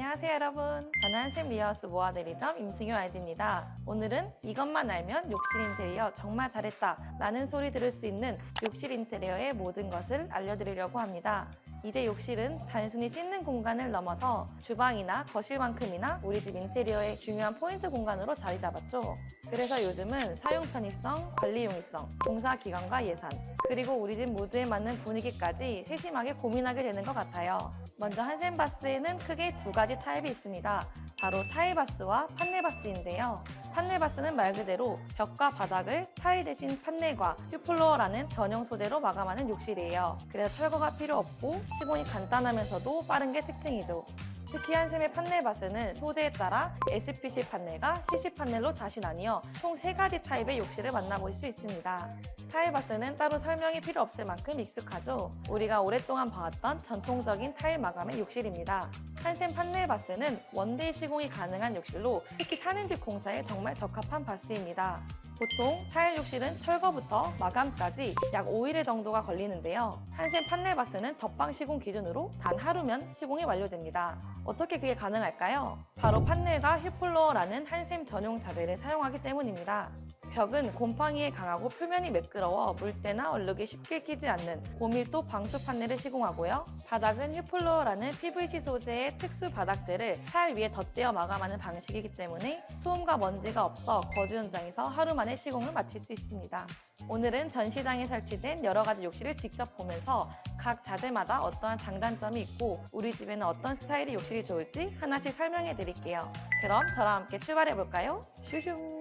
안녕하세요 여러분. 저는 한샘 리하우스 모아대리점 임승효 아이디입니다. 오늘은 이것만 알면 욕실 인테리어 정말 잘했다 라는 소리 들을 수 있는 욕실 인테리어의 모든 것을 알려드리려고 합니다. 이제 욕실은 단순히 씻는 공간을 넘어서 주방이나 거실만큼이나 우리 집 인테리어의 중요한 포인트 공간으로 자리 잡았죠. 그래서 요즘은 사용 편의성, 관리 용이성, 공사 기간과 예산, 그리고 우리 집 모두에 맞는 분위기까지 세심하게 고민하게 되는 것 같아요. 먼저 한샘바스에는 크게 두 가지 타입이 있습니다. 바로 타일바스와 판넬바스인데요. 판넬바스는 말 그대로 벽과 바닥을 타일 대신 판넬과 휴플로어라는 전용 소재로 마감하는 욕실이에요. 그래서 철거가 필요 없고 시공이 간단하면서도 빠른 게 특징이죠. 특히 한샘의 판넬바스는 소재에 따라 SPC 판넬과 CC 판넬로 다시 나뉘어 총 3가지 타입의 욕실을 만나볼 수 있습니다. 타일바스는 따로 설명이 필요 없을 만큼 익숙하죠. 우리가 오랫동안 봐왔던 전통적인 타일 마감의 욕실입니다. 한샘 판넬바스는 원데이 시공이 가능한 욕실로 특히 사는 집 공사에 정말 적합한 바스입니다. 보통 타일 욕실은 철거부터 마감까지 약 5일 정도가 걸리는데요. 한샘 판넬바스는 덧방 시공 기준으로 단 하루면 시공이 완료됩니다. 어떻게 그게 가능할까요? 바로 판넬과 휴플로어라는 한샘 전용 자재를 사용하기 때문입니다. 벽은 곰팡이에 강하고 표면이 매끄러워 물때나 얼룩이 쉽게 끼지 않는 고밀도 방수 판넬을 시공하고요. 바닥은 휴플로어라는 PVC 소재의 특수 바닥재를 타일 위에 덧대어 마감하는 방식이기 때문에 소음과 먼지가 없어 거주 현장에서 하루 만에 시공을 마칠 수 있습니다. 오늘은 전시장에 설치된 여러 가지 욕실을 직접 보면서 각 자재마다 어떠한 장단점이 있고 우리 집에는 어떤 스타일의 욕실이 좋을지 하나씩 설명해 드릴게요. 그럼 저랑 함께 출발해 볼까요? 슈슝!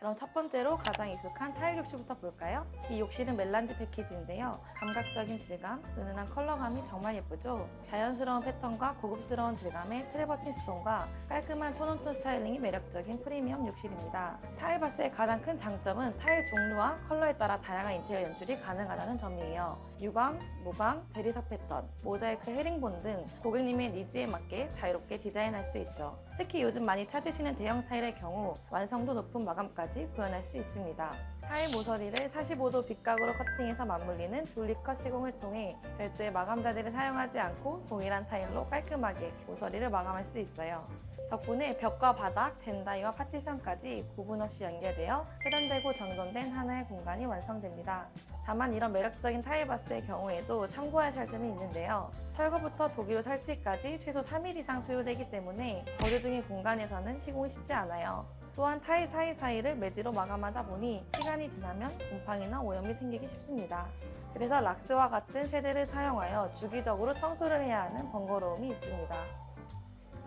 그럼 첫 번째로 가장 익숙한 타일 욕실부터 볼까요? 이 욕실은 멜란지 패키지인데요. 감각적인 질감, 은은한 컬러감이 정말 예쁘죠? 자연스러운 패턴과 고급스러운 질감의 트래버틴 스톤과 깔끔한 톤온톤 스타일링이 매력적인 프리미엄 욕실입니다. 타일바스의 가장 큰 장점은 타일 종류와 컬러에 따라 다양한 인테리어 연출이 가능하다는 점이에요. 유광, 무광, 대리석 패턴, 모자이크 헤링본 등 고객님의 니즈에 맞게 자유롭게 디자인할 수 있죠. 특히 요즘 많이 찾으시는 대형 타일의 경우 완성도 높은 마감까지 구현할 수 있습니다. 타일 모서리를 45도 빗각으로 커팅해서 맞물리는 둘리컷 시공을 통해 별도의 마감 자재를 사용하지 않고 동일한 타일로 깔끔하게 모서리를 마감할 수 있어요. 덕분에 벽과 바닥, 젠다이와 파티션까지 구분 없이 연결되어 세련되고 정돈된 하나의 공간이 완성됩니다. 다만 이런 매력적인 타일바스의 경우에도 참고하셔야 할 점이 있는데요. 철거부터 도기로 설치까지 최소 3일 이상 소요되기 때문에 거주 중인 공간에서는 시공이 쉽지 않아요. 또한 타일 사이사이를 매지로 마감하다 보니 시간이 지나면 곰팡이나 오염이 생기기 쉽습니다. 그래서 락스와 같은 세제를 사용하여 주기적으로 청소를 해야 하는 번거로움이 있습니다.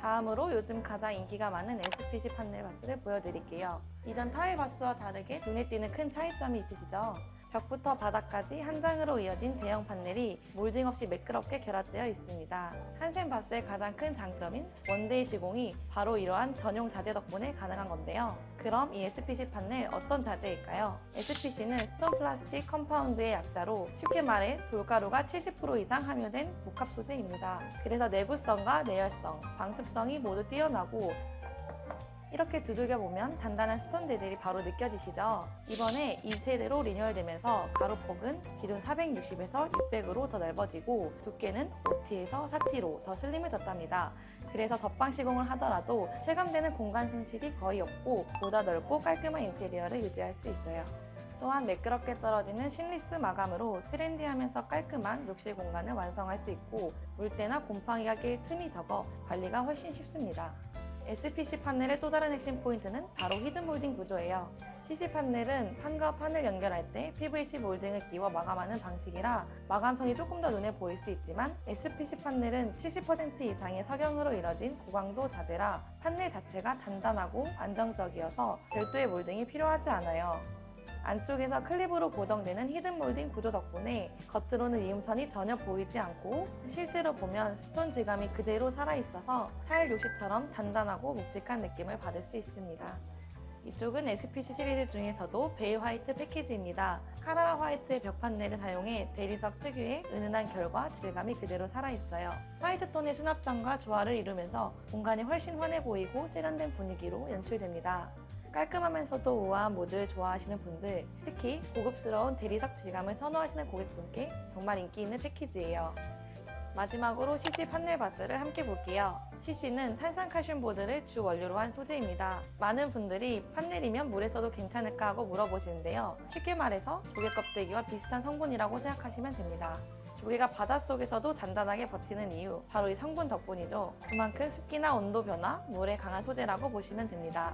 다음으로 요즘 가장 인기가 많은 SPC 판넬바스를 보여드릴게요. 이전 타일바스와 다르게 눈에 띄는 큰 차이점이 있으시죠? 벽부터 바닥까지 한 장으로 이어진 대형 판넬이 몰딩 없이 매끄럽게 결합되어 있습니다. 한샘 바스의 가장 큰 장점인 원데이 시공이 바로 이러한 전용 자재 덕분에 가능한 건데요. 그럼 이 SPC 판넬 어떤 자재일까요? SPC는 스톤 플라스틱 컴파운드의 약자로 쉽게 말해 돌가루가 70% 이상 함유된 복합 소재입니다. 그래서 내구성과 내열성, 방습성이 모두 뛰어나고 이렇게 두들겨보면 단단한 스톤 재질이 바로 느껴지시죠? 이번에 2세대로 리뉴얼되면서 가로폭은 기존 460에서 600으로 더 넓어지고 두께는 5T에서 4T로 더 슬림해졌답니다. 그래서 덧방 시공을 하더라도 체감되는 공간 손실이 거의 없고 보다 넓고 깔끔한 인테리어를 유지할 수 있어요. 또한 매끄럽게 떨어지는 심리스 마감으로 트렌디하면서 깔끔한 욕실 공간을 완성할 수 있고 물때나 곰팡이가 낄 틈이 적어 관리가 훨씬 쉽습니다. SPC 판넬의 또 다른 핵심 포인트는 바로 히든 몰딩 구조예요. CC 판넬은 판과 판을 연결할 때 PVC 몰딩을 끼워 마감하는 방식이라 마감선이 조금 더 눈에 보일 수 있지만 SPC 판넬은 70% 이상의 석영으로 이뤄진 고강도 자재라 판넬 자체가 단단하고 안정적이어서 별도의 몰딩이 필요하지 않아요. 안쪽에서 클립으로 고정되는 히든 몰딩 구조 덕분에 겉으로는 이음선이 전혀 보이지 않고 실제로 보면 스톤 질감이 그대로 살아있어서 타일 욕실처럼 단단하고 묵직한 느낌을 받을 수 있습니다. 이쪽은 SPC 시리즈 중에서도 베일 화이트 패키지입니다. 카라라 화이트의 벽 판넬을 사용해 대리석 특유의 은은한 결과 질감이 그대로 살아있어요. 화이트 톤의 수납장과 조화를 이루면서 공간이 훨씬 환해 보이고 세련된 분위기로 연출됩니다. 깔끔하면서도 우아한 모드를 좋아하시는 분들, 특히 고급스러운 대리석 질감을 선호하시는 고객분께 정말 인기 있는 패키지예요. 마지막으로 CC 판넬바스를 함께 볼게요. CC는 탄산칼슘 보드를 주 원료로 한 소재입니다. 많은 분들이 판넬이면 물에 써도 괜찮을까 하고 물어보시는데요. 쉽게 말해서 조개 껍데기와 비슷한 성분이라고 생각하시면 됩니다. 조개가 바닷속에서도 단단하게 버티는 이유, 바로 이 성분 덕분이죠. 그만큼 습기나 온도 변화, 물에 강한 소재라고 보시면 됩니다.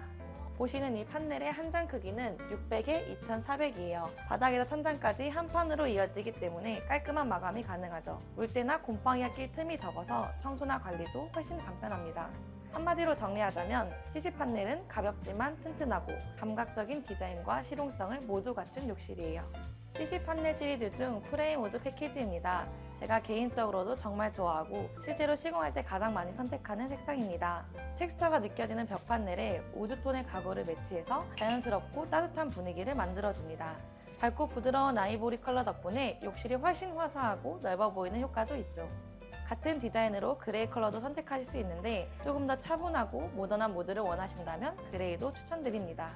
보시는 이 판넬의 한 장 크기는 600에 2400이에요. 바닥에서 천장까지 한 판으로 이어지기 때문에 깔끔한 마감이 가능하죠. 물때나 곰팡이가 낄 틈이 적어서 청소나 관리도 훨씬 간편합니다. 한마디로 정리하자면 CC 판넬은 가볍지만 튼튼하고 감각적인 디자인과 실용성을 모두 갖춘 욕실이에요. CC 판넬 시리즈 중 프레임 우드 패키지입니다. 제가 개인적으로도 정말 좋아하고 실제로 시공할 때 가장 많이 선택하는 색상입니다. 텍스처가 느껴지는 벽 판넬에 우드톤의 가구를 매치해서 자연스럽고 따뜻한 분위기를 만들어줍니다. 밝고 부드러운 아이보리 컬러 덕분에 욕실이 훨씬 화사하고 넓어 보이는 효과도 있죠. 같은 디자인으로 그레이 컬러도 선택하실 수 있는데 조금 더 차분하고 모던한 모드를 원하신다면 그레이도 추천드립니다.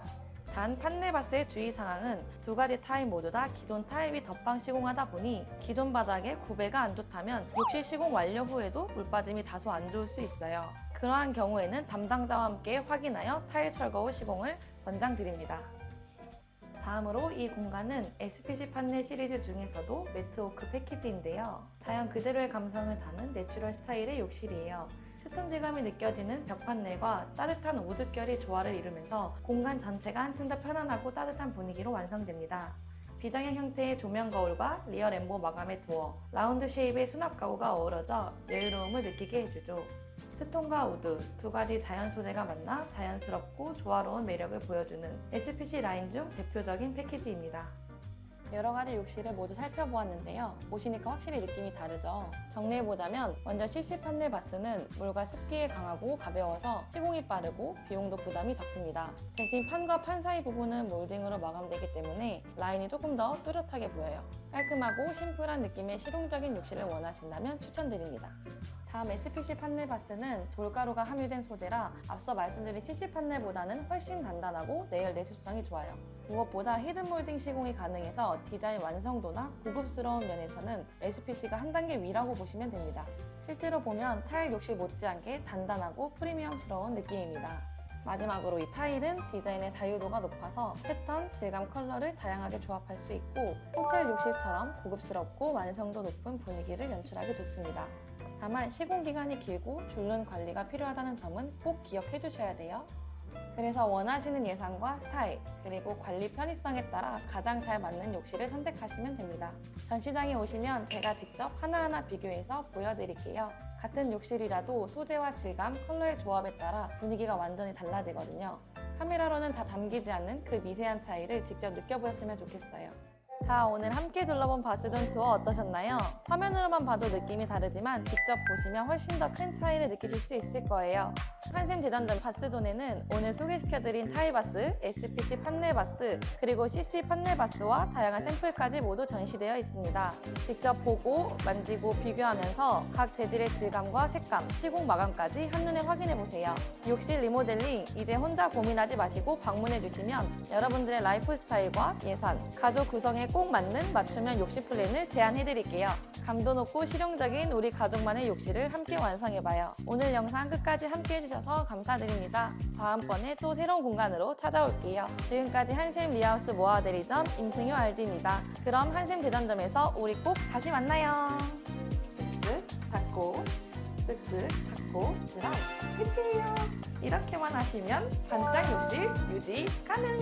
단 판넬바스의 주의사항은 두 가지 타일 모두 다 기존 타일 위 덧방 시공하다 보니 기존 바닥에 구배가 안 좋다면 욕실 시공 완료 후에도 물빠짐이 다소 안 좋을 수 있어요. 그러한 경우에는 담당자와 함께 확인하여 타일 철거 후 시공을 권장드립니다. 다음으로 이 공간은 SPC 판넬 시리즈 중에서도 매트워크 패키지인데요. 자연 그대로의 감성을 담은 내추럴 스타일의 욕실이에요. 스톤 질감이 느껴지는 벽 판넬과 따뜻한 우드결이 조화를 이루면서 공간 전체가 한층 더 편안하고 따뜻한 분위기로 완성됩니다. 비정형 형태의 조명 거울과 리어 램보 마감의 도어, 라운드 쉐입의 수납 가구가 어우러져 여유로움을 느끼게 해주죠. 스톤과 우드 두 가지 자연 소재가 만나 자연스럽고 조화로운 매력을 보여주는 SPC 라인 중 대표적인 패키지입니다. 여러 가지 욕실을 모두 살펴보았는데요. 보시니까 확실히 느낌이 다르죠? 정리해보자면 먼저 CC 판넬바스는 물과 습기에 강하고 가벼워서 시공이 빠르고 비용도 부담이 적습니다. 대신 판과 판 사이 부분은 몰딩으로 마감되기 때문에 라인이 조금 더 뚜렷하게 보여요. 깔끔하고 심플한 느낌의 실용적인 욕실을 원하신다면 추천드립니다. 다음 SPC 판넬바스는 돌가루가 함유된 소재라 앞서 말씀드린 CC 판넬보다는 훨씬 단단하고 내열 내수성이 좋아요. 무엇보다 히든 몰딩 시공이 가능해서 디자인 완성도나 고급스러운 면에서는 SPC가 한 단계 위라고 보시면 됩니다. 실제로 보면 타일 욕실 못지않게 단단하고 프리미엄스러운 느낌입니다. 마지막으로 이 타일은 디자인의 자유도가 높아서 패턴, 질감, 컬러를 다양하게 조합할 수 있고 호텔 욕실처럼 고급스럽고 완성도 높은 분위기를 연출하기 좋습니다. 다만 시공 기간이 길고 줄눈 관리가 필요하다는 점은 꼭 기억해 주셔야 돼요. 그래서 원하시는 예산과 스타일, 그리고 관리 편의성에 따라 가장 잘 맞는 욕실을 선택하시면 됩니다. 전시장에 오시면 제가 직접 하나하나 비교해서 보여드릴게요. 같은 욕실이라도 소재와 질감, 컬러의 조합에 따라 분위기가 완전히 달라지거든요. 카메라로는 다 담기지 않는 그 미세한 차이를 직접 느껴보셨으면 좋겠어요. 자, 오늘 함께 둘러본 바스존 투어 어떠셨나요? 화면으로만 봐도 느낌이 다르지만 직접 보시면 훨씬 더 큰 차이를 느끼실 수 있을 거예요. 한샘 대전점 바스존에는 오늘 소개시켜드린 타일바스, SPC 판넬바스, 그리고 CC 판넬바스와 다양한 샘플까지 모두 전시되어 있습니다. 직접 보고, 만지고, 비교하면서 각 재질의 질감과 색감, 시공 마감까지 한눈에 확인해보세요. 욕실 리모델링 이제 혼자 고민하지 마시고 방문해주시면 여러분들의 라이프 스타일과 예산, 가족 구성에 꼭 맞는 맞춤형 욕실 플랜을 제안해드릴게요. 감도 높고 실용적인 우리 가족만의 욕실을 함께 완성해봐요. 오늘 영상 끝까지 함께 해주셔서 감사드립니다. 다음번에 또 새로운 공간으로 찾아올게요. 지금까지 한샘 리하우스 모아대리점 임승효 RD입니다. 그럼 한샘 대전점에서 우리 꼭 다시 만나요. 쓱쓱 닫고 쓱쓱 닫고 그럼 끝이에요. 이렇게만 하시면 반짝 욕실 유지 가능!